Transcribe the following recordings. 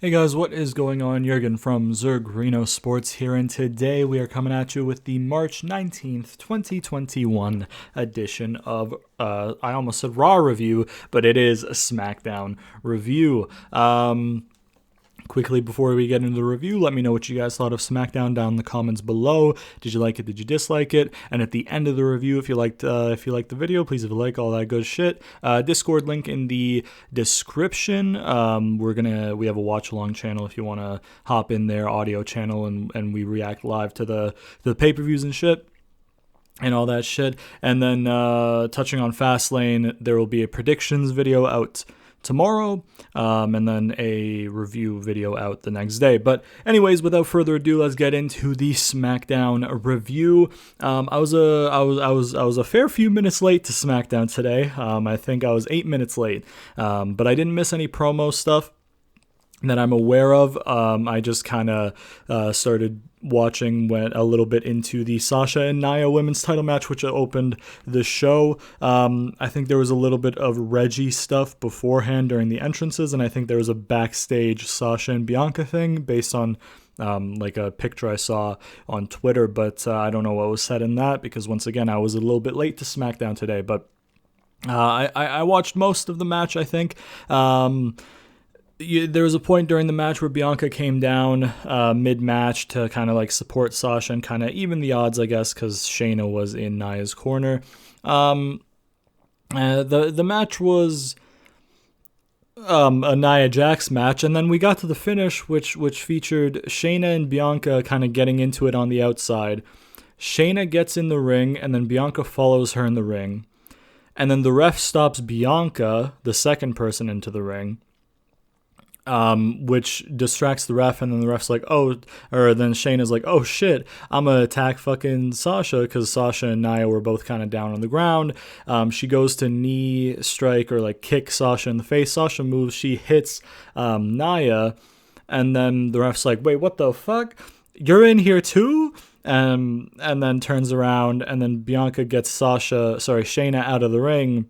Hey guys, what is going on? Jurgen from ZurGrinoSports here, and today we are coming at you with the March 19th, 2021 edition of, I almost said Raw review, but it is a Smackdown review. Quickly, before we get into the review, let me know what you guys thought of SmackDown down in the comments below. Did you like it? Did you dislike it? And at the end of the review, if you liked the video, please leave a like, all that good shit. Discord link in the description. We have a watch along channel if you want to hop in there, audio channel, and we react live to the pay-per-views and shit. And all that shit. And then touching on Fastlane, there will be a predictions video out tomorrow, and then a review video out the next day. But anyways, without further ado, let's get into the SmackDown review. I was a fair few minutes late to SmackDown today. I think I was 8 minutes late, but I didn't miss any promo stuff that I'm aware of. I just kind of started watching, went a little bit into the Sasha and Nia women's title match, which opened the show. I think there was a little bit of Reggie stuff beforehand during the entrances, and I think there was a backstage Sasha and Bianca thing based on like a picture I saw on Twitter, but I don't know what was said in that because, once again, I was a little bit late to SmackDown today, but I watched most of the match, I think. There was a point during the match where Bianca came down mid-match to kind of like support Sasha and kind of even the odds, I guess, because Shayna was in Nia's corner. The match was a Nia Jax match, and then we got to the finish, which featured Shayna and Bianca kind of getting into it on the outside. Shayna gets in the ring, and then Bianca follows her in the ring. And then the ref stops Bianca, the second person into the ring, which distracts the ref, and then the ref's like, then Shayna's like, oh shit, I'm gonna attack fucking Sasha, because Sasha and Nia were both kind of down on the ground. She goes to knee strike or like kick Sasha in the face. Sasha moves, she hits Nia, and then the ref's like, wait, what the fuck? You're in here too? And then turns around, and then Bianca gets Shayna out of the ring,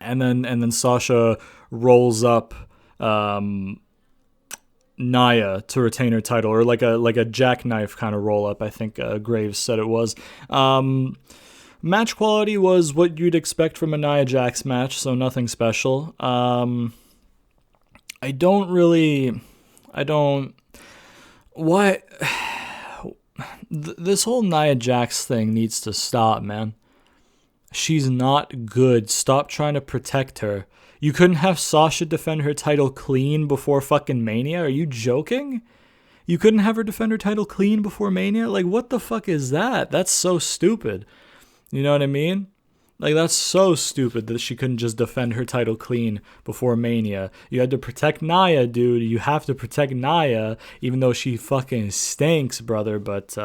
and then Sasha rolls up Nia to retain her title, or like a jackknife kind of roll up. I think Graves said it was. Match quality was what you'd expect from a Nia Jax match, so nothing special. This whole Nia Jax thing needs to stop, man. She's not good. Stop trying to protect her. You couldn't have Sasha defend her title clean before fucking Mania? Are you joking? You couldn't have her defend her title clean before Mania? Like, what the fuck is that? That's so stupid. You know what I mean? Like, that's so stupid that she couldn't just defend her title clean before Mania. You had to protect Nia, dude. You have to protect Nia, even though she fucking stinks, brother. But,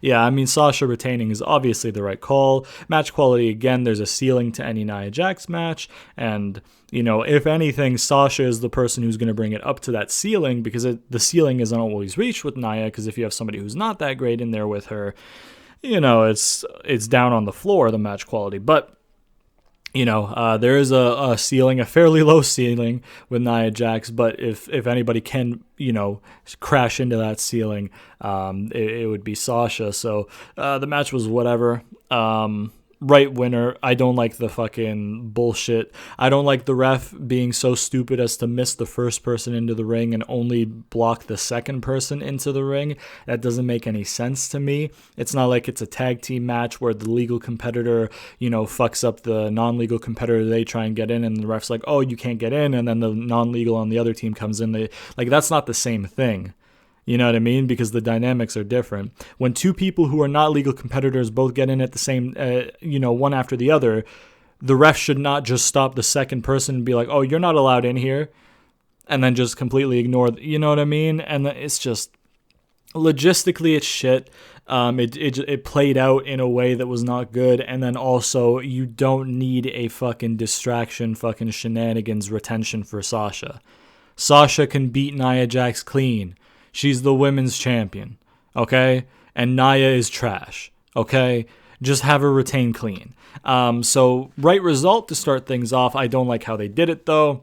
yeah, I mean, Sasha retaining is obviously the right call. Match quality, again, there's a ceiling to any Nia Jax match. And, you know, if anything, Sasha is the person who's going to bring it up to that ceiling, because the ceiling isn't always reached with Nia, because if you have somebody who's not that great in there with her, you know, it's down on the floor, the match quality. But, you know, there is a ceiling, a fairly low ceiling with Nia Jax, but if anybody can, you know, crash into that ceiling, it would be Sasha. So the match was whatever. Right winner. I don't like the fucking bullshit. I don't like the ref being so stupid as to miss the first person into the ring and only block the second person into the ring. That doesn't make any sense to me. It's not like it's a tag team match where the legal competitor, you know, fucks up the non-legal competitor. They try and get in, and the ref's like, oh, you can't get in, and then the non-legal on the other team comes in. That's not the same thing. You know what I mean? Because the dynamics are different. When two people who are not legal competitors both get in at the same, one after the other, the ref should not just stop the second person and be like, oh, you're not allowed in here, and then just completely ignore, you know what I mean? And it's just, logistically, it's shit. It played out in a way that was not good, and then also, you don't need a fucking distraction, fucking shenanigans retention for Sasha. Sasha can beat Nia Jax clean. She's the women's champion, okay? And Nia is trash, okay? Just have her retain clean. So, right result to start things off. I don't like how they did it, though.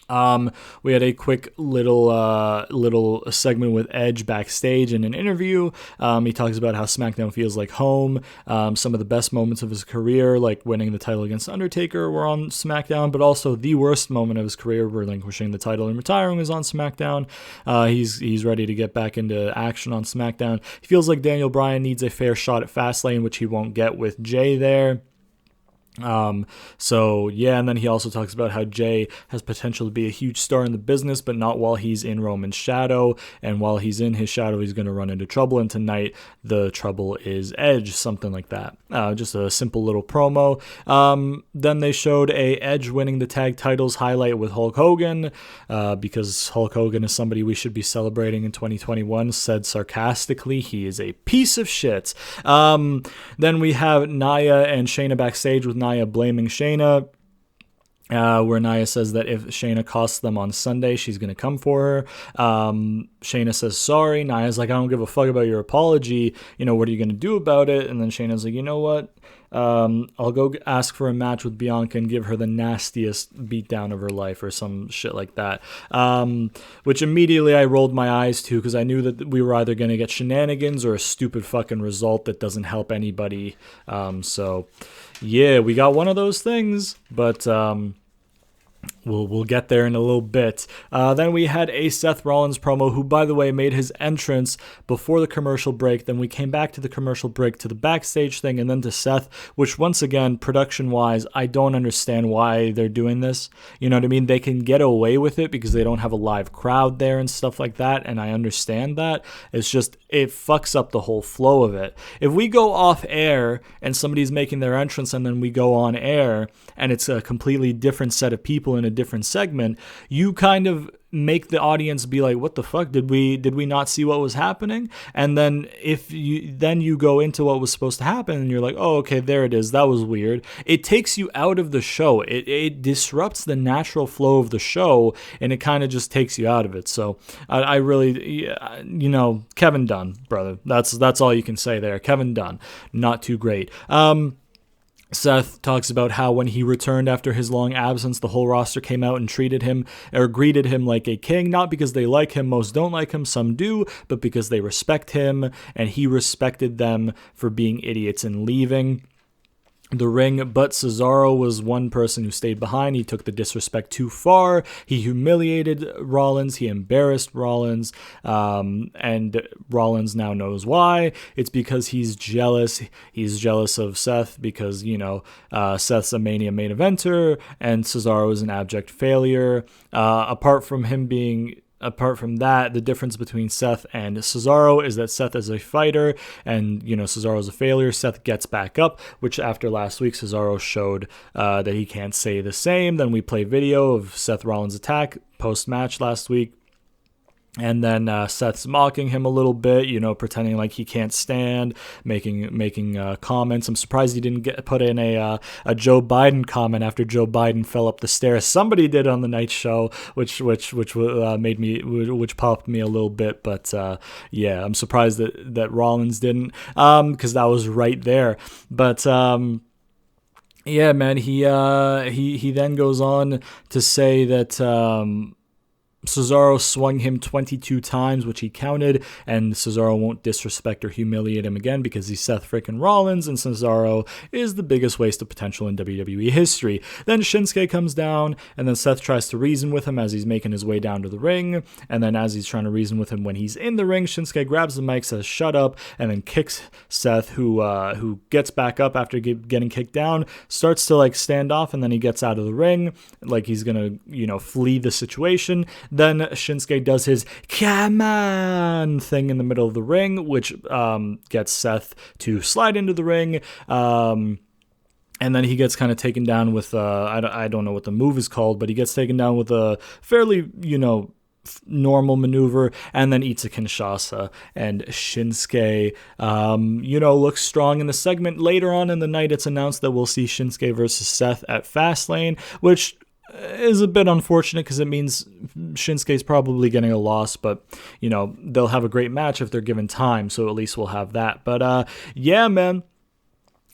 We had a quick little segment with Edge backstage in an interview. He talks about how SmackDown feels like home. Some of the best moments of his career, like winning the title against Undertaker, were on SmackDown, but also the worst moment of his career, relinquishing the title and retiring, was on SmackDown. He's ready to get back into action on SmackDown. He feels like Daniel Bryan needs a fair shot at Fastlane, which he won't get with Jay there. And then he also talks about how Jay has potential to be a huge star in the business, but not while he's in Roman's shadow, and while he's in his shadow, he's going to run into trouble, and tonight the trouble is Edge, something like that. Just a simple little promo. Then they showed a Edge winning the tag titles highlight with Hulk Hogan, because Hulk Hogan is somebody we should be celebrating in 2021, said sarcastically. He is a piece of shit. Then we have Nia and Shayna backstage, with Nia blaming Shayna, where Nia says that if Shayna costs them on Sunday, she's going to come for her. Shayna says sorry. Nia's like, I don't give a fuck about your apology. What are you going to do about it? And then Shayna's like, you know what? I'll go ask for a match with Bianca and give her the nastiest beatdown of her life, or some shit like that. Which immediately I rolled my eyes to, because I knew that we were either going to get shenanigans or a stupid fucking result that doesn't help anybody. Yeah, we got one of those things, but we'll get there in a little bit. Then we had a Seth Rollins promo, who, by the way, made his entrance before the commercial break. Then we came back to the commercial break, to the backstage thing, and then to Seth, which, once again, production-wise, I don't understand why they're doing this. You know what I mean? They can get away with it because they don't have a live crowd there and stuff like that, and I understand that. It's just, it fucks up the whole flow of it. If we go off air and somebody's making their entrance and then we go on air and it's a completely different set of people in a different segment, you kind of make the audience be like, what the fuck, did we not see what was happening? And then if you go into what was supposed to happen and you're like, oh, okay, there it is, that was weird, it takes you out of the show. It disrupts the natural flow of the show, and it kind of just takes you out of it. So I really, Kevin Dunn, brother, that's all you can say there. Kevin Dunn, not too great. Seth talks about how when he returned after his long absence, the whole roster came out and greeted him like a king, not because they like him, most don't like him, some do, but because they respect him, and he respected them for being idiots and leaving the ring. But Cesaro was one person who stayed behind. He took the disrespect too far. He humiliated Rollins. He embarrassed Rollins. And Rollins now knows why. It's because he's jealous. He's jealous of Seth because, Seth's a Mania main eventer and Cesaro is an abject failure. Apart from that, the difference between Seth and Cesaro is that Seth is a fighter and, Cesaro is a failure. Seth gets back up, which after last week, Cesaro showed that he can't say the same. Then we play video of Seth Rollins' attack post-match last week. And then Seth's mocking him a little bit, pretending like he can't stand, making comments. I'm surprised he didn't put in a Joe Biden comment after Joe Biden fell up the stairs. Somebody did on the night show, which popped me a little bit. But yeah, I'm surprised that Rollins didn't, because that was right there. But yeah, man, he then goes on to say that Cesaro swung him 22 times, which he counted, and Cesaro won't disrespect or humiliate him again because he's Seth freaking Rollins, and Cesaro is the biggest waste of potential in WWE history. Then Shinsuke comes down, and then Seth tries to reason with him as he's making his way down to the ring, and then as he's trying to reason with him when he's in the ring, Shinsuke grabs the mic, says shut up, and then kicks Seth, who gets back up after getting kicked down, starts to stand off, and then he gets out of the ring like he's gonna flee the situation. Then Shinsuke does his come on thing in the middle of the ring, which gets Seth to slide into the ring. And then he gets kind of taken down with, I don't know what the move is called, but he gets taken down with a fairly, normal maneuver, and then eats a Kinshasa. And Shinsuke, looks strong in the segment. Later on in the night, it's announced that we'll see Shinsuke versus Seth at Fastlane, which is a bit unfortunate because it means Shinsuke's probably getting a loss, but they'll have a great match if they're given time, so at least we'll have that. But yeah, man,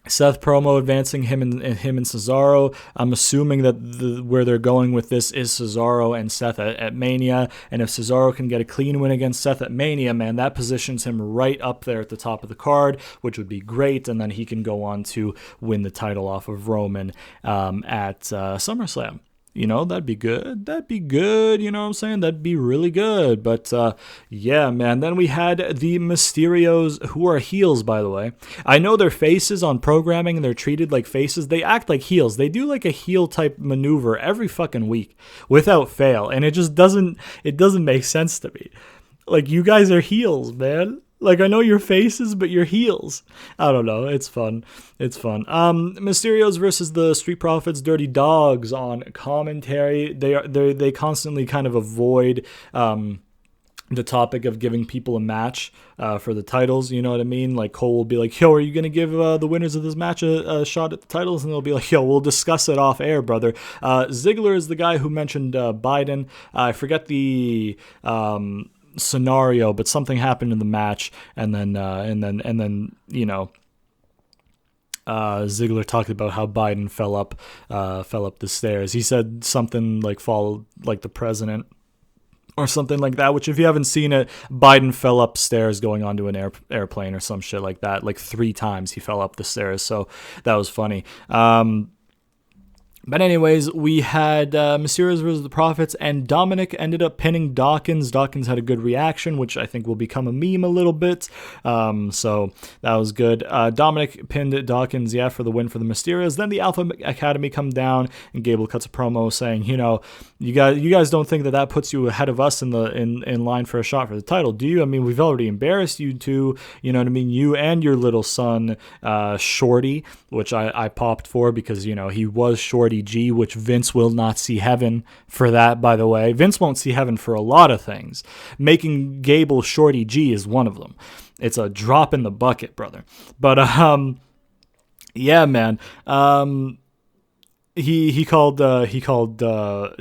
Seth promo advancing him and Cesaro. I'm assuming that where they're going with this is Cesaro and Seth at Mania. And if Cesaro can get a clean win against Seth at Mania, man, that positions him right up there at the top of the card, which would be great. And then he can go on to win the title off of Roman at SummerSlam. You know, that'd be good. That'd be good. You know what I'm saying? That'd be really good. But yeah, man. Then we had the Mysterios, who are heels, by the way. I know they're faces on programming and they're treated like faces. They act like heels. They do like a heel type maneuver every fucking week without fail. And it just doesn't make sense to me. Like, you guys are heels, man. Like, I know you're faces, but you're heels. I don't know. It's fun. It's fun. Mysterios versus the Street Profits, Dirty Dogs on commentary. They constantly kind of avoid the topic of giving people a match for the titles. You know what I mean? Like, Cole will be like, yo, are you going to give the winners of this match a shot at the titles? And they'll be like, yo, we'll discuss it off air, brother. Ziggler is the guy who mentioned Biden. I forget the scenario, but something happened in the match, and then you know, Ziggler talked about how Biden fell up the stairs. He said something like "fall like the president" or something like that. Which, if you haven't seen it, Biden fell upstairs going onto an airplane or some shit like that. Like 3 times he fell up the stairs. So that was funny. But anyways, we had Mysterios versus the Profits, and Dominic ended up pinning Dawkins. Dawkins had a good reaction, which I think will become a meme a little bit. So that was good. Dominic pinned Dawkins, for the win for the Mysterios. Then the Alpha Academy come down, and Gable cuts a promo saying, you know, you guys don't think that puts you ahead of us in line for a shot for the title, do you? I mean, we've already embarrassed you two. You know what I mean? You and your little son, Shorty, which I popped for because, you know, he was Shorty G, which Vince will not see heaven for that, by the way. Vince won't see heaven for a lot of things. Making Gable Shorty G is one of them. It's a drop in the bucket, brother. But yeah, man. He called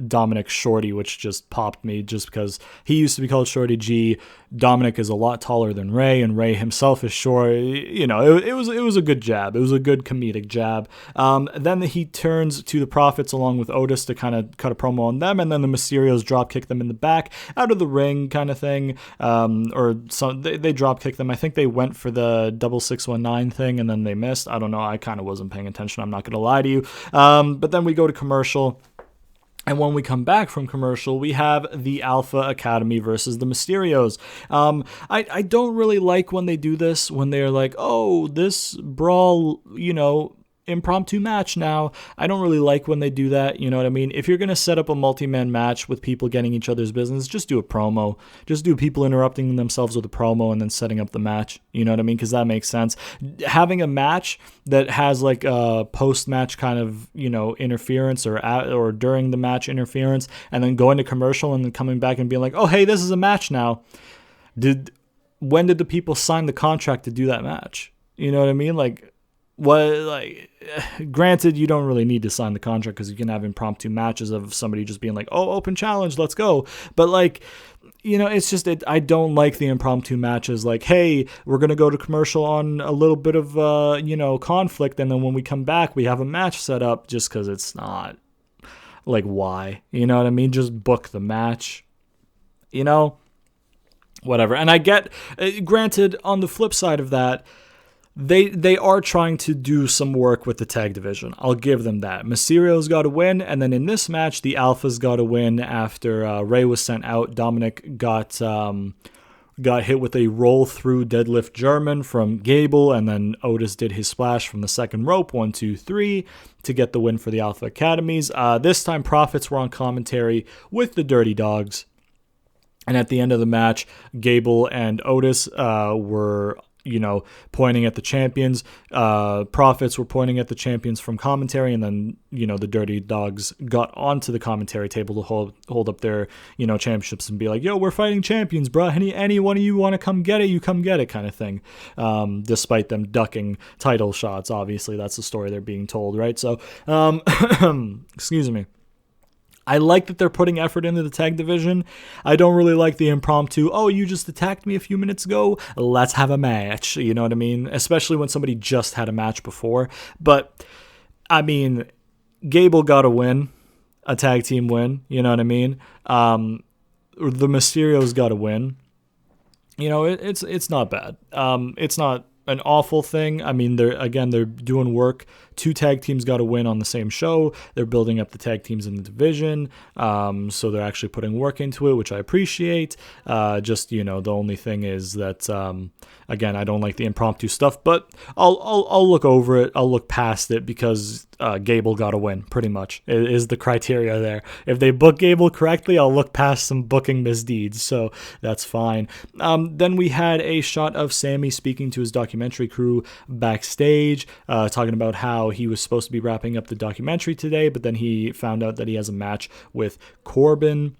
Dominic Shorty, which just popped me, just because he used to be called Shorty G. Dominic is a lot taller than Ray, and Ray himself is short. You know, it was a good jab. It was a good comedic jab. Then he turns to the Profits along with Otis to kind of cut a promo on them, and then the Mysterios drop kick them in the back out of the ring, kind of thing. Or some they drop kick them. I think they went for the double 619 thing, and then they missed. I don't know. I kind of wasn't paying attention. I'm not gonna lie to you. But then we go to commercial. And when we come back from commercial, we have the Alpha Academy versus the Mysterios. I don't really like when they do this, when they're like, oh, this brawl, you know, impromptu match now. I don't really like when they do that, you know what I mean? If you're going to set up a multi-man match with people getting each other's business, just do a promo. Just do people interrupting themselves with a promo and then setting up the match, you know what I mean? Because that makes sense. Having a match that has like a post-match kind of, you know, interference or during the match interference, and then going to commercial and then coming back and being like, oh, hey, this is a match now. When did the people sign the contract to do that match? You know what I mean? Granted, you don't really need to sign the contract because you can have impromptu matches of somebody just being like, oh, open challenge, let's go. But like, you know, it's just, I don't like the impromptu matches. Like, hey, we're going to go to commercial on a little bit of, you know, conflict. And then when we come back, we have a match set up, just because it's not like, why? You know what I mean? Just book the match, you know, whatever. And I get, granted, on the flip side of that, They are trying to do some work with the tag division. I'll give them that. Mysterio's got to win, and then in this match, the Alphas got to win after Ray was sent out. Dominic got hit with a roll-through deadlift German from Gable, and then Otis did his splash from the second rope, 1, 2, 3, to get the win for the Alpha Academies. This time, Profits were on commentary with the Dirty Dogs, and at the end of the match, Gable and Otis were, you know, pointing at the champions. Profits were pointing at the champions from commentary, and then, you know, the Dirty Dogs got onto the commentary table to hold up their, you know, championships and be like, yo, we're fighting champions, bro. Any one of you want to come get it, you come get it, kind of thing. Despite them ducking title shots, obviously that's the story they're being told, right? So, excuse me. I like that they're putting effort into the tag division. I don't really like the impromptu, oh, you just attacked me a few minutes ago, let's have a match. You know what I mean? Especially when somebody just had a match before. But, I mean, Gable got a win, a tag team win. You know what I mean? The Mysterios got a win. You know, it's not bad. It's not an awful thing. I mean, they're doing work. 2 tag teams got a win on the same show. They're building up the tag teams in the division. So they're actually putting work into it, which I appreciate. Just, you know, the only thing is that, again, I don't like the impromptu stuff, but I'll look over it. I'll look past it because Gable got a win, pretty much, is the criteria there. If they book Gable correctly, I'll look past some booking misdeeds, so that's fine. Then we had a shot of Sammy speaking to his documentary crew backstage, talking about how he was supposed to be wrapping up the documentary today, but then he found out that he has a match with Corbin.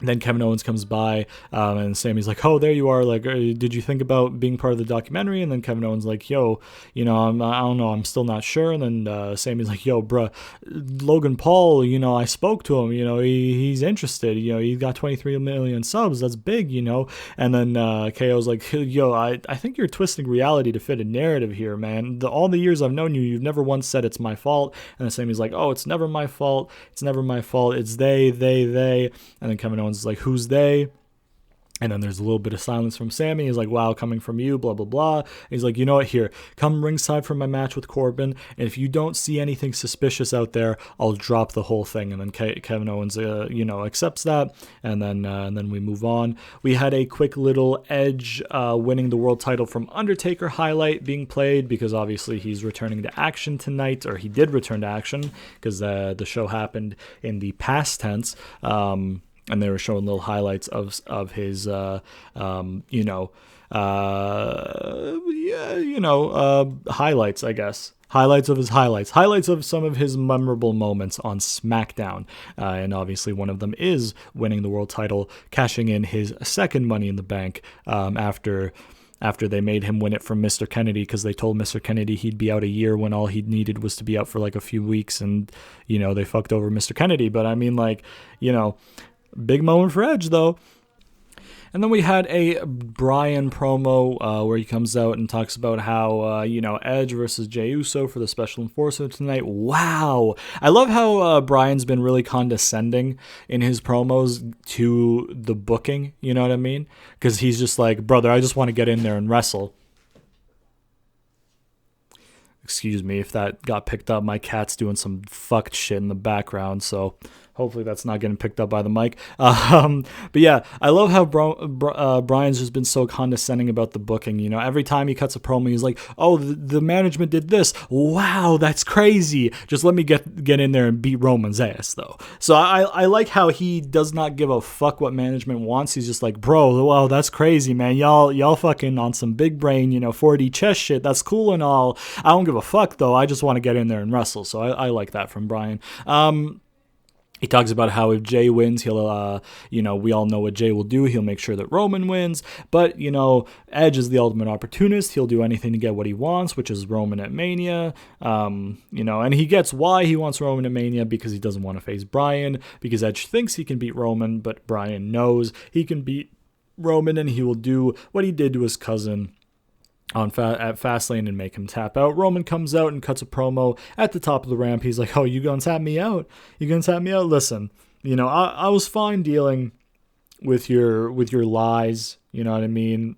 Then Kevin Owens comes by, and Sammy's like, oh, there you are. Like, did you think about being part of the documentary? And then Kevin Owens like, yo, you know, I don't know. I'm still not sure. And then Sammy's like, yo, bruh, Logan Paul, you know, I spoke to him. You know, he's interested. You know, he's got 23 million subs. That's big, you know. And then KO's like, yo, I think you're twisting reality to fit a narrative here, man. All the years I've known you, you've never once said it's my fault. And then Sammy's like, oh, it's never my fault. It's never my fault. It's they. And then Kevin Owens is like, who's they? And then there's a little bit of silence from Sammy. He's like, wow, coming from you, blah, blah, blah. And he's like, you know what, here, come ringside for my match with Corbin, and if you don't see anything suspicious out there, I'll drop the whole thing. And then Kevin Owens, you know, accepts that, and then we move on. We had a quick little Edge winning the world title from Undertaker highlight being played, because obviously he's returning to action tonight, or he did return to action, because the show happened in the past tense. And they were showing little highlights of his, highlights, I guess. Highlights of his highlights. Highlights of some of his memorable moments on Smackdown. And obviously one of them is winning the world title, cashing in his second Money in the Bank after they made him win it from Mr. Kennedy, because they told Mr. Kennedy he'd be out a year when all he needed was to be out for like a few weeks. And, you know, they fucked over Mr. Kennedy. But I mean, like, you know, big moment for Edge, though. And then we had a Bryan promo where he comes out and talks about how, Edge versus Jay Uso for the Special Enforcer tonight. Wow. I love how Bryan's been really condescending in his promos to the booking, you know what I mean? Because he's just like, brother, I just want to get in there and wrestle. Excuse me if that got picked up. My cat's doing some fucked shit in the background, so hopefully that's not getting picked up by the mic. But yeah, I love how Bryan's just been so condescending about the booking. You know, every time he cuts a promo, he's like, oh, the management did this. Wow, that's crazy. Just let me get in there and beat Roman's ass, though. So I like how he does not give a fuck what management wants. He's just like, bro, wow, that's crazy, man. Y'all fucking on some big brain, 4D chess shit. That's cool and all. I don't give a fuck, though. I just want to get in there and wrestle. So I like that from Bryan. He talks about how if Jay wins, he'll, we all know what Jay will do. He'll make sure that Roman wins. But, Edge is the ultimate opportunist. He'll do anything to get what he wants, which is Roman at Mania. And he gets why he wants Roman at Mania, because he doesn't want to face Bryan, because Edge thinks he can beat Roman, but Bryan knows he can beat Roman, and he will do what he did to his cousin at Fastlane and make him tap out. Roman comes out and cuts a promo at the top of the ramp. He's like, oh, you gonna tap me out? You gonna tap me out? Listen, I was fine dealing with your lies, you know what I mean?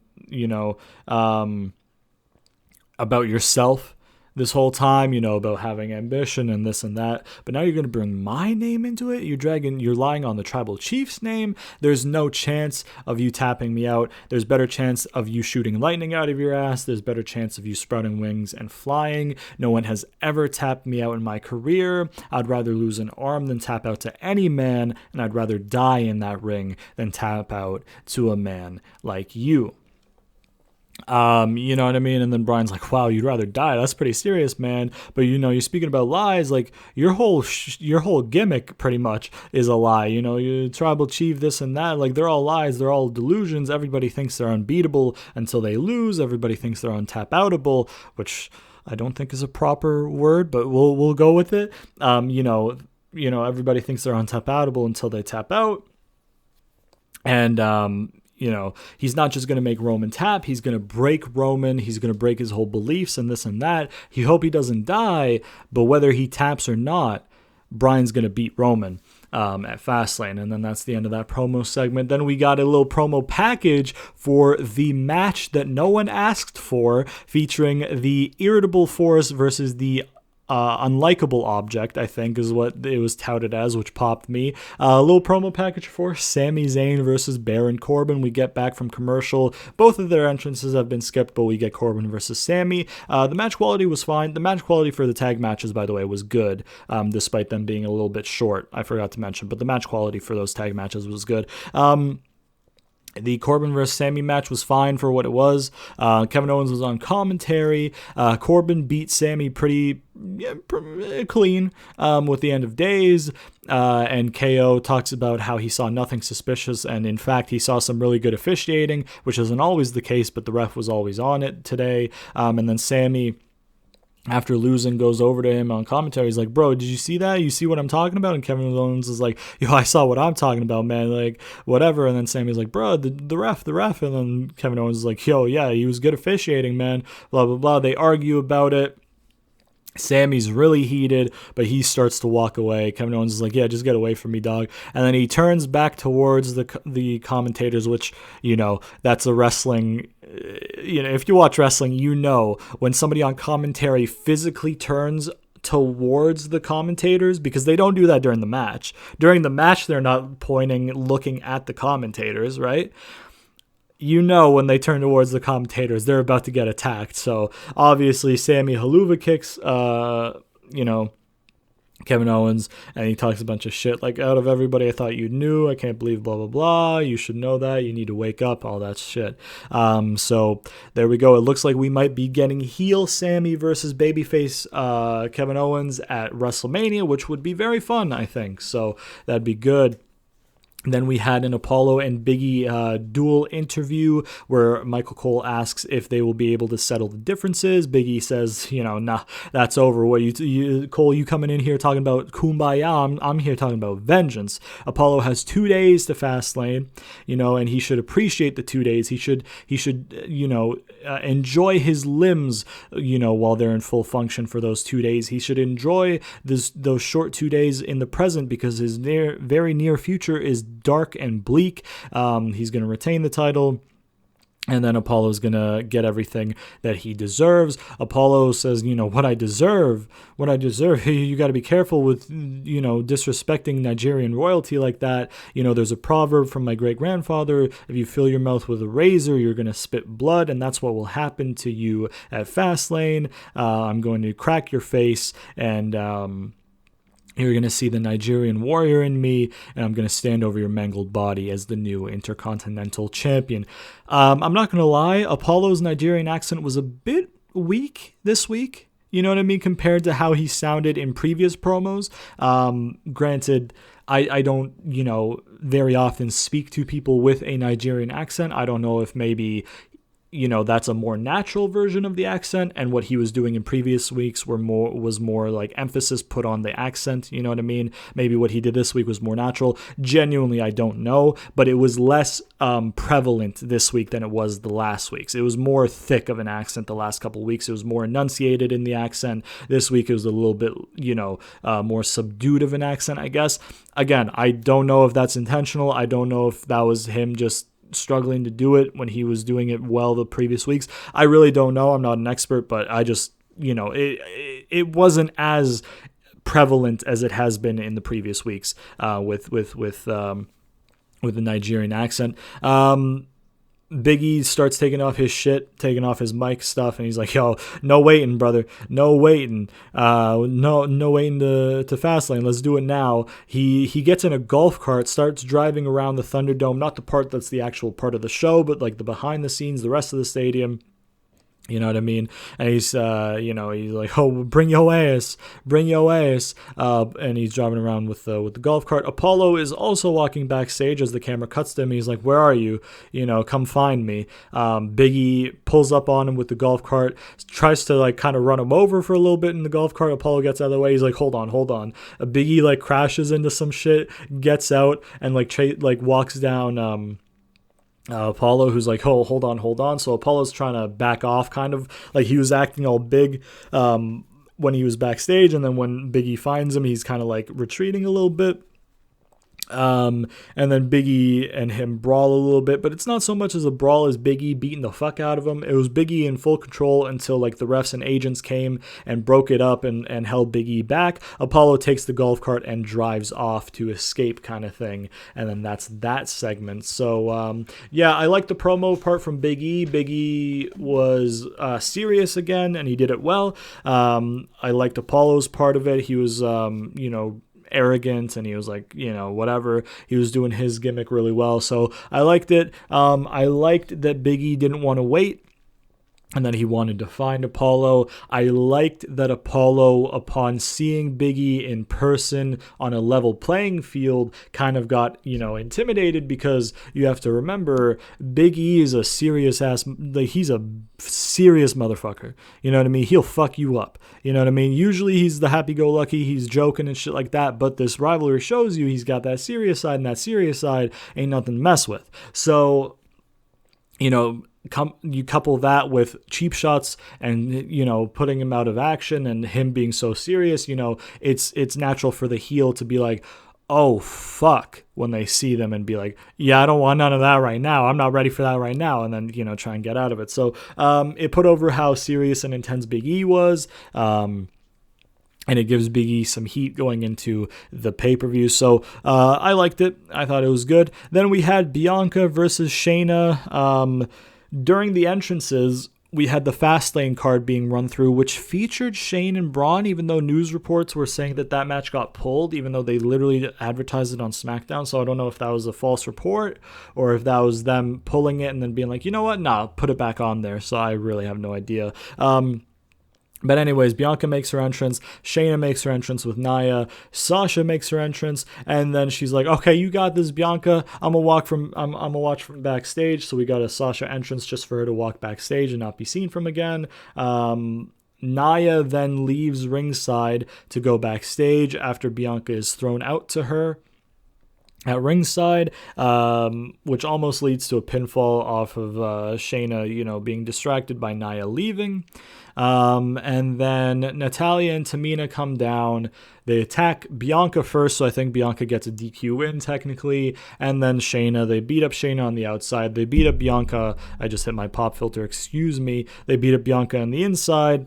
About yourself this whole time, about having ambition and this and that. But now you're going to bring my name into it? You're lying on the tribal chief's name. There's no chance of you tapping me out. There's better chance of you shooting lightning out of your ass. There's better chance of you sprouting wings and flying. No one has ever tapped me out in my career. I'd rather lose an arm than tap out to any man, and I'd rather die in that ring than tap out to a man like you. You know what I mean? And then Bryan's like, wow, you'd rather die. That's pretty serious, man. But, you're speaking about lies. Like, your whole gimmick pretty much is a lie. You tribal chief, this and that. Like, they're all lies. They're all delusions. Everybody thinks they're unbeatable until they lose. Everybody thinks they're untap-outable, which I don't think is a proper word, but we'll go with it. everybody thinks they're untap-outable until they tap out. And, he's not just going to make Roman tap. He's going to break Roman. He's going to break his whole beliefs and this and that. He hope he doesn't die, but whether he taps or not, Bryan's going to beat Roman at Fastlane. And then that's the end of that promo segment. Then we got a little promo package for the match that no one asked for, featuring the Irritable Force versus the Unlikable Object, I think is what it was touted as, which popped me. A little promo package for Sami Zayn versus Baron Corbin. We get back from commercial. Both of their entrances have been skipped, but we get Corbin versus Sammy. The match quality was fine. The match quality for the tag matches, by the way, was good, despite them being a little bit short. I forgot to mention, but the match quality for those tag matches was good. The Corbin versus Sammy match was fine for what it was. Kevin Owens was on commentary. Corbin beat Sammy pretty clean with the end of days. And KO talks about how he saw nothing suspicious. And in fact, he saw some really good officiating, which isn't always the case, but the ref was always on it today. And then Sammy, after losing, goes over to him on commentary. He's like, bro, did you see that? You see what I'm talking about? And Kevin Owens is like, yo, I saw what I'm talking about, man. Like, whatever. And then Sammy's like, bro, the ref. And then Kevin Owens is like, yo, yeah, he was good officiating, man. Blah, blah, blah. They argue about it. Sammy's really heated, but he starts to walk away. Kevin Owens is like, yeah, just get away from me, dog. And then he turns back towards the commentators, which, that's a wrestling, if you watch wrestling, when somebody on commentary physically turns towards the commentators, because they don't do that during the match. During the match, they're not pointing, looking at the commentators, right? When they turn towards the commentators, they're about to get attacked. So obviously Sammy haluva kicks, Kevin Owens, and he talks a bunch of shit like, out of everybody I thought you knew, I can't believe blah, blah, blah. You should know that. You need to wake up, all that shit. So there we go. It looks like we might be getting heel Sammy versus babyface Kevin Owens at WrestleMania, which would be very fun, I think. So that'd be good. Then we had an Apollo and Biggie duel interview where Michael Cole asks if they will be able to settle the differences. Biggie says, nah, that's over. What Cole, you coming in here talking about kumbaya? I'm here talking about vengeance. Apollo has 2 days to Fastlane, and he should appreciate the 2 days. He should enjoy his limbs, while they're in full function for those 2 days. He should enjoy those short 2 days in the present, because his very near future is dark and bleak. He's going to retain the title, and then Apollo's going to get everything that he deserves. Apollo says, what I deserve. You got to be careful with, disrespecting Nigerian royalty like that. There's a proverb from my great-grandfather: if you fill your mouth with a razor, you're going to spit blood, and that's what will happen to you at Fastlane. I'm going to crack your face, and you're going to see the Nigerian warrior in me, and I'm going to stand over your mangled body as the new Intercontinental Champion. I'm not going to lie, Apollo's Nigerian accent was a bit weak this week. You know what I mean? Compared to how he sounded in previous promos. Granted, I don't, very often speak to people with a Nigerian accent. I don't know if maybe that's a more natural version of the accent, and what he was doing in previous weeks was more like emphasis put on the accent, you know what I mean? Maybe what he did this week was more natural. Genuinely, I don't know, but it was less prevalent this week than it was the last week's. It was more thick of an accent the last couple of weeks. It was more enunciated in the accent. This week it was a little bit, more subdued of an accent, I guess. Again, I don't know if that's intentional. I don't know if that was him just struggling to do it when he was doing it well the previous weeks. I really don't know. I'm not an expert, but I just, it wasn't as prevalent as it has been in the previous weeks with the Nigerian accent. Biggie starts taking off his mic stuff, and he's like, yo, no waiting, brother. No waiting. No waiting to Fastlane. Let's do it now. He gets in a golf cart, starts driving around the Thunderdome, not the part that's the actual part of the show, but like the behind the scenes, the rest of the stadium. You know what I mean? And he's like, oh, bring your ass, and he's driving around with the golf cart. Apollo is also walking backstage as the camera cuts to him. He's like, where are you? Come find me. Biggie pulls up on him with the golf cart, tries to like kind of run him over for a little bit in the golf cart. Apollo gets out of the way. He's like, hold on. Biggie like crashes into some shit, gets out, and like walks down. Apollo, who's like, oh, hold on. So Apollo's trying to back off, kind of like he was acting all big when he was backstage, and then when Biggie finds him, he's kind of like retreating a little bit. And then Biggie and him brawl a little bit, but it's not so much as a brawl as Biggie beating the fuck out of him. It was Biggie in full control until like the refs and agents came and broke it up and held Biggie back. Apollo takes the golf cart and drives off to escape, kind of thing. And then that's that segment. So I like the promo part from Big E. Big E was serious again, and he did it well. I liked Apollo's part of it. He was arrogant, and he was like, whatever. He was doing his gimmick really well, so I liked it. I liked that Big E didn't want to wait, and that he wanted to find Apollo. I liked that Apollo, upon seeing Big E in person on a level playing field, kind of got, intimidated, because you have to remember, Big E is a serious ass, like, he's a serious motherfucker. You know what I mean? He'll fuck you up. You know what I mean? Usually he's the happy-go-lucky, he's joking and shit like that, but this rivalry shows you he's got that serious side, and that serious side ain't nothing to mess with. So, you couple that with cheap shots and putting him out of action and him being so serious, it's natural for the heel to be like, oh fuck, when they see them, and be like, yeah, I don't want none of that right now, I'm not ready for that right now, and then try and get out of it. So it put over how serious and intense Big E was, and it gives Big E some heat going into the pay-per-view. So I liked it. I thought it was good. Then we had Bianca versus Shayna. During the entrances, we had the Fastlane card being run through, which featured Shane and Braun, even though news reports were saying that match got pulled, even though they literally advertised it on Smackdown. So I don't know if that was a false report or if that was them pulling it and then being like, you know what? Nah, put it back on there. So I really have no idea. But anyways, Bianca makes her entrance, Shayna makes her entrance with Nia, Sasha makes her entrance, and then she's like, okay, you got this, Bianca, I'm gonna watch from backstage. So we got a Sasha entrance just for her to walk backstage and not be seen from again. Nia then leaves ringside to go backstage after Bianca is thrown out to her at ringside, which almost leads to a pinfall off of Shayna, being distracted by Nia leaving. And then Natalya and Tamina come down. They attack Bianca first, so I think Bianca gets a DQ win technically. And then Shayna, they beat up Shayna on the outside. They beat up Bianca. I just hit my pop filter, excuse me. They beat up Bianca on the inside.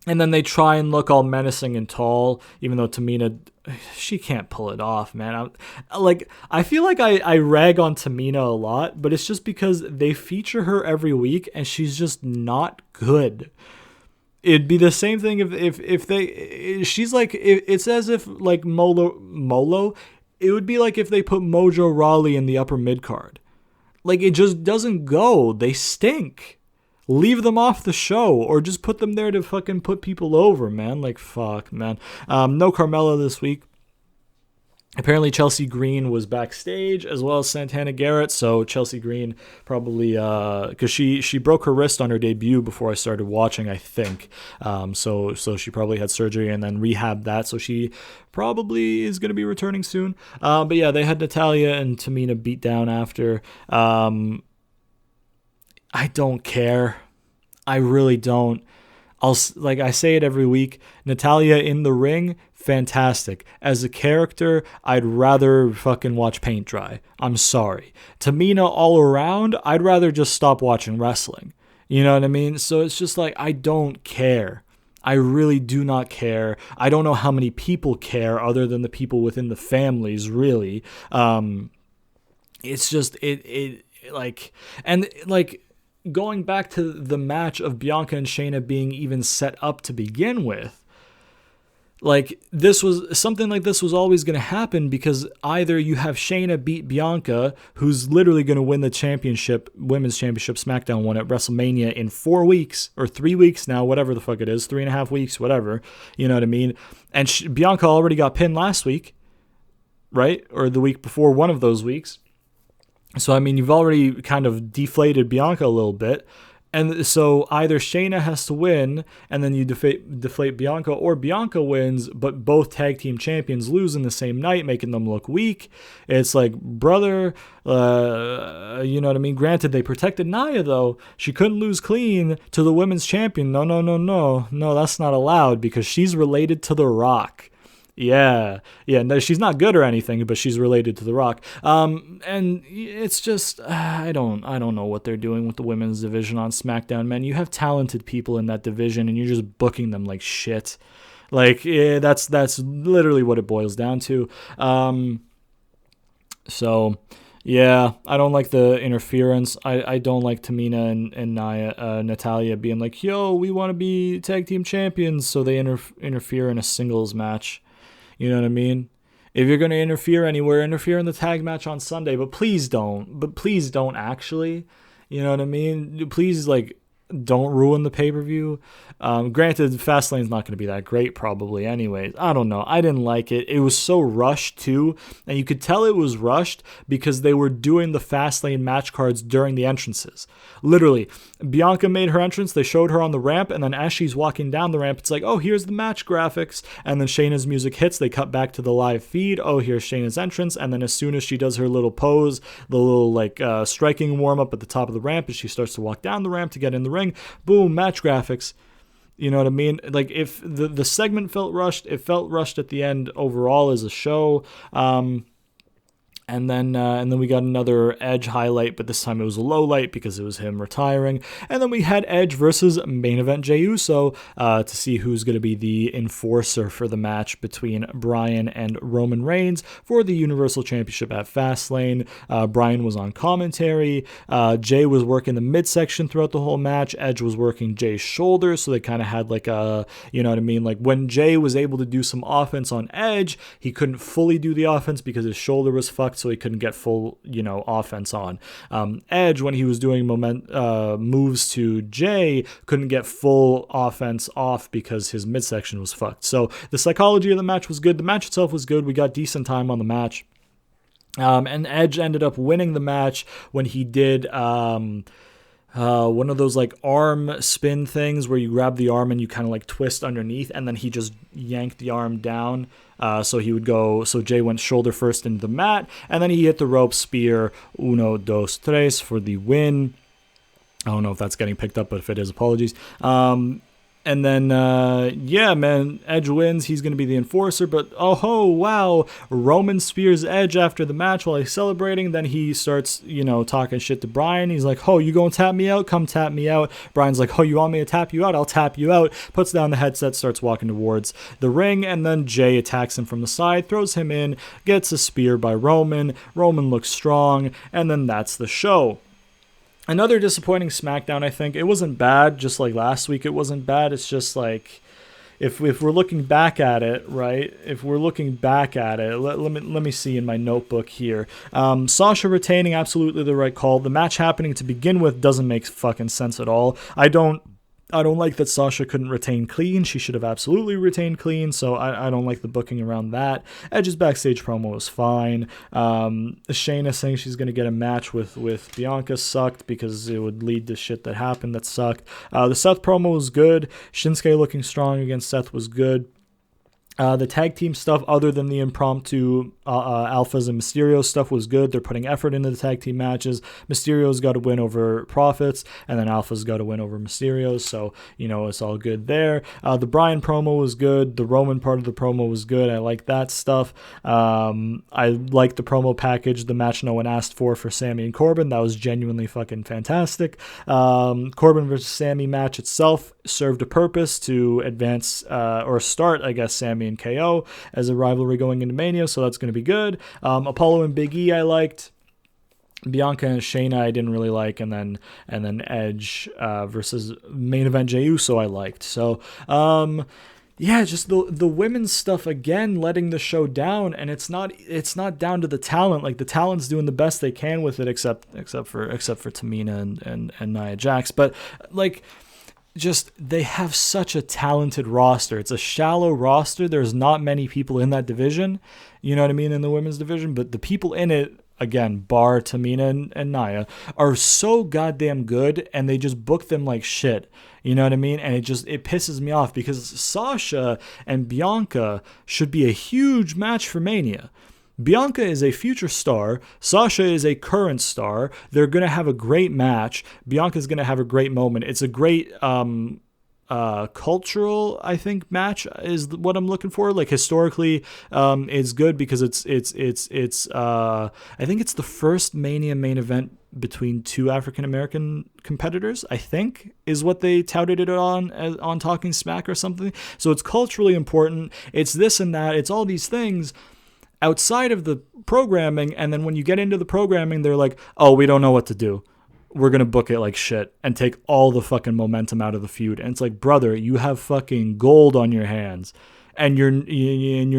And then they try and look all menacing and tall, even though Tamina, she can't pull it off, man. I feel like I rag on Tamina a lot, but it's just because they feature her every week and she's just not good. It'd be the same thing if she's like, it's as if like Molo, it would be like if they put Mojo Rawley in the upper mid card. Like, it just doesn't go. They stink. Leave them off the show, or just put them there to fucking put people over, man. Like, fuck, man. No Carmella this week. Apparently Chelsea Green was backstage, as well as Santana Garrett. So Chelsea Green probably, because she broke her wrist on her debut before I started watching, I think. So she probably had surgery and then rehabbed that. So she probably is going to be returning soon. But yeah, they had Natalya and Tamina beat down after. I don't care. I really don't. I say it every week. Natalya in the ring, fantastic. As a character, I'd rather fucking watch paint dry. I'm sorry. Tamina all around, I'd rather just stop watching wrestling. You know what I mean? So it's just like, I don't care. I really do not care. I don't know how many people care other than the people within the families, really. It's just, going back to the match of Bianca and Shayna being even set up to begin with, Like, this was something like this was always going to happen because either you have Shayna beat Bianca, who's literally going to win the championship, women's championship, Smackdown one at WrestleMania in 4 weeks or 3 weeks now, whatever the fuck it is, 3.5 weeks, whatever. You know what I mean? And Bianca already got pinned last week, right? Or the week before, one of those weeks. So, I mean, you've already kind of deflated Bianca a little bit. And so either Shayna has to win and then you deflate Bianca, or Bianca wins, but both tag team champions lose in the same night, making them look weak. It's like, brother, you know what I mean? Granted, they protected Nia, though. She couldn't lose clean to the women's champion. No, that's not allowed because she's related to The Rock. Yeah, no, she's not good or anything, but she's related to The Rock. And it's just I don't know what they're doing with the women's division on SmackDown, man. You have talented people in that division, and you're just booking them like shit. Like, yeah, that's literally what it boils down to. So. Yeah, I don't like the interference. I don't like Tamina and Natalya being like, yo, we want to be tag team champions, so they interfere in a singles match. You know what I mean? If you're going to interfere anywhere, interfere in the tag match on Sunday, but please don't. But please don't actually. You know what I mean? Please, like, don't ruin the pay-per-view. Granted, Fastlane's not going to be that great probably anyways. I don't know. I didn't like it. It was so rushed too, and you could tell it was rushed because they were doing the Fastlane match cards during the entrances. Literally, Bianca made her entrance, they showed her on the ramp, and then as she's walking down the ramp, it's like, oh, here's the match graphics, and then Shayna's music hits, they cut back to the live feed, oh, here's Shayna's entrance, and then as soon as she does her little pose, the little, like, striking warm-up at the top of the ramp, as she starts to walk down the ramp to get in the ring, boom, match graphics. You know what I mean? Like, if the segment felt rushed, it felt rushed at the end overall as a show. And then we got another Edge highlight, but this time it was a low light because it was him retiring. And then we had Edge versus Main Event Jay Uso to see who's going to be the enforcer for the match between Bryan and Roman Reigns for the Universal Championship at Fastlane. Bryan was on commentary. Jay was working the midsection throughout the whole match. Edge was working Jay's shoulder, so they kind of had like a, you know what I mean? Like, when Jay was able to do some offense on Edge, he couldn't fully do the offense because his shoulder was fucked, so he couldn't get full, offense on. Edge, when he was doing moves to Jay, couldn't get full offense off because his midsection was fucked. So the psychology of the match was good. The match itself was good. We got decent time on the match. And Edge ended up winning the match when he did one of those like arm spin things where you grab the arm and you kind of like twist underneath, and then he just yanked the arm down. So Jay went shoulder first into the mat, and then he hit the rope spear, 1, 2, 3 for the win. I don't know if that's getting picked up, but if it is, apologies. And then, Edge wins. He's going to be the enforcer. But, wow, Roman spears Edge after the match while he's celebrating. Then he starts, talking shit to Bryan. He's like, you going to tap me out? Come tap me out. Bryan's like, you want me to tap you out? I'll tap you out. Puts down the headset, starts walking towards the ring. And then Jay attacks him from the side, throws him in, gets a spear by Roman. Roman looks strong. And then that's the show. Another disappointing SmackDown, I think. It wasn't bad, just like last week it wasn't bad. It's just like, if we're looking back at it, right? If we're looking back at it, let me see in my notebook here. Sasha retaining, absolutely the right call. The match happening to begin with doesn't make fucking sense at all. I don't like that Sasha couldn't retain clean. She should have absolutely retained clean, so I don't like the booking around that. Edge's backstage promo was fine. Shayna saying she's going to get a match with Bianca sucked because it would lead to shit that happened that sucked. The Seth promo was good. Shinsuke looking strong against Seth was good. The tag team stuff, other than the impromptu Alphas and Mysterio stuff, was good. They're putting effort into the tag team matches. Mysterio's got to win over Profits, and then Alpha's got to win over Mysterio's, so, it's all good there. The Bryan promo was good. The Roman part of the promo was good. I like that stuff. I like the promo package, the match no one asked for Sami and Corbin. That was genuinely fucking fantastic. Corbin versus Sami match itself served a purpose to advance or start, I guess, Sami and KO as a rivalry going into Mania, so that's going to be good. Apollo and Big E I liked. Bianca and Shayna I didn't really like, and then Edge versus Main Event Jay Uso I liked. So yeah, just the women's stuff again, letting the show down, and it's not down to the talent. Like the talent's doing the best they can with it, except for Tamina and Nia Jax. But like, just they have such a talented roster. It's a shallow roster. There's not many people in that division. You know what I mean, in the women's division, but the people in it, again, bar Tamina and Nia, are so goddamn good, and they just book them like shit. You know what I mean? And it pisses me off because Sasha and Bianca should be a huge match for Mania. Bianca is a future star. Sasha is a current star. They're going to have a great match. Bianca's going to have a great moment. It's a great cultural, I think, match is what I'm looking for. Like historically, it's good because it's I think it's the first Mania main event between two African American competitors, I think, is what they touted it on Talking Smack or something. So it's culturally important. It's this and that. It's all these things outside of the programming, and then when you get into the programming, they're like, oh, we don't know what to do. We're going to book it like shit and take all the fucking momentum out of the feud. And it's like, brother, you have fucking gold on your hands and you're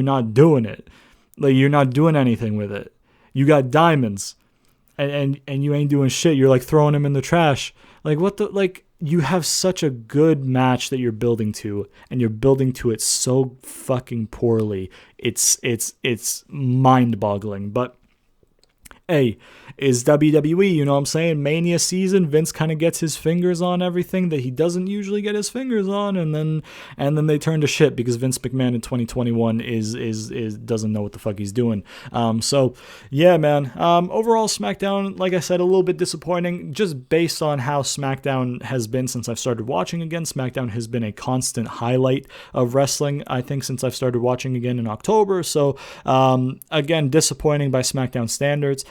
not doing it. Like, you're not doing anything with it. You got diamonds and you ain't doing shit. You're like throwing them in the trash. Like, what the, like, you have such a good match that you're building to, and you're building to it so fucking poorly. It's mind-boggling. But hey, is WWE, you know what I'm saying? Mania season, Vince kind of gets his fingers on everything that he doesn't usually get his fingers on, and then they turn to shit because Vince McMahon in 2021 is doesn't know what the fuck he's doing. So yeah, man. Overall, SmackDown, like I said, a little bit disappointing, just based on how SmackDown has been since I've started watching again. SmackDown has been a constant highlight of wrestling, I think, since I've started watching again in October. So again, disappointing by SmackDown standards.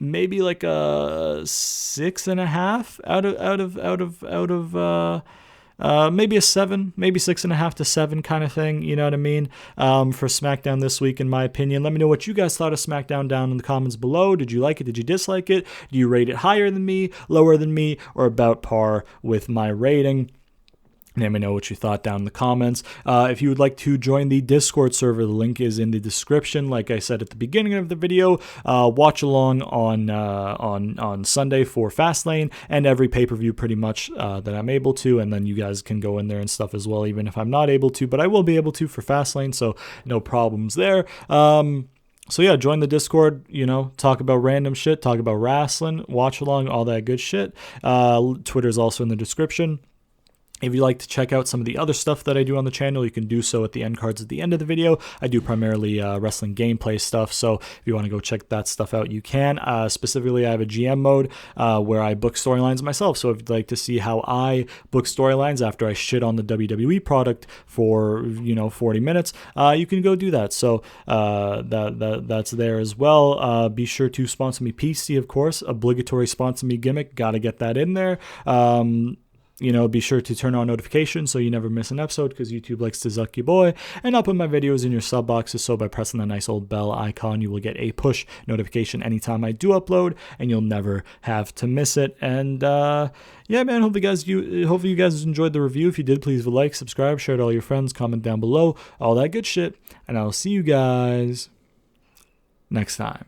Maybe like a 6.5 out of maybe a 7, maybe 6.5 to 7 kind of thing. You know what I mean? For SmackDown this week, in my opinion. Let me know what you guys thought of SmackDown down in the comments below. Did you like it? Did you dislike it? Do you rate it higher than me, lower than me, or about par with my rating? Let me know what you thought down in the comments. If you would like to join the Discord server, the link is in the description. Like I said at the beginning of the video, watch along on Sunday for Fastlane and every pay-per-view pretty much that I'm able to, and then you guys can go in there and stuff as well, even if I'm not able to, but I will be able to for Fastlane, so no problems there. So yeah, join the Discord, you know, talk about random shit, talk about wrestling, watch along, all that good shit. Twitter's also in the description. If you'd like to check out some of the other stuff that I do on the channel, you can do so at the end cards at the end of the video. I do primarily wrestling gameplay stuff, so if you want to go check that stuff out, you can. Specifically, I have a GM mode where I book storylines myself, so if you'd like to see how I book storylines after I shit on the WWE product for, 40 minutes, you can go do that. So that's there as well. Be sure to sponsor me PC, of course. Obligatory sponsor me gimmick. Got to get that in there. Be sure to turn on notifications so you never miss an episode, because YouTube likes to zuck your boy. And I'll put my videos in your sub boxes, so by pressing the nice old bell icon, you will get a push notification anytime I do upload, and you'll never have to miss it. And yeah, man, hopefully you guys enjoyed the review. If you did, please like, subscribe, share it to all your friends, comment down below, all that good shit. And I'll see you guys next time.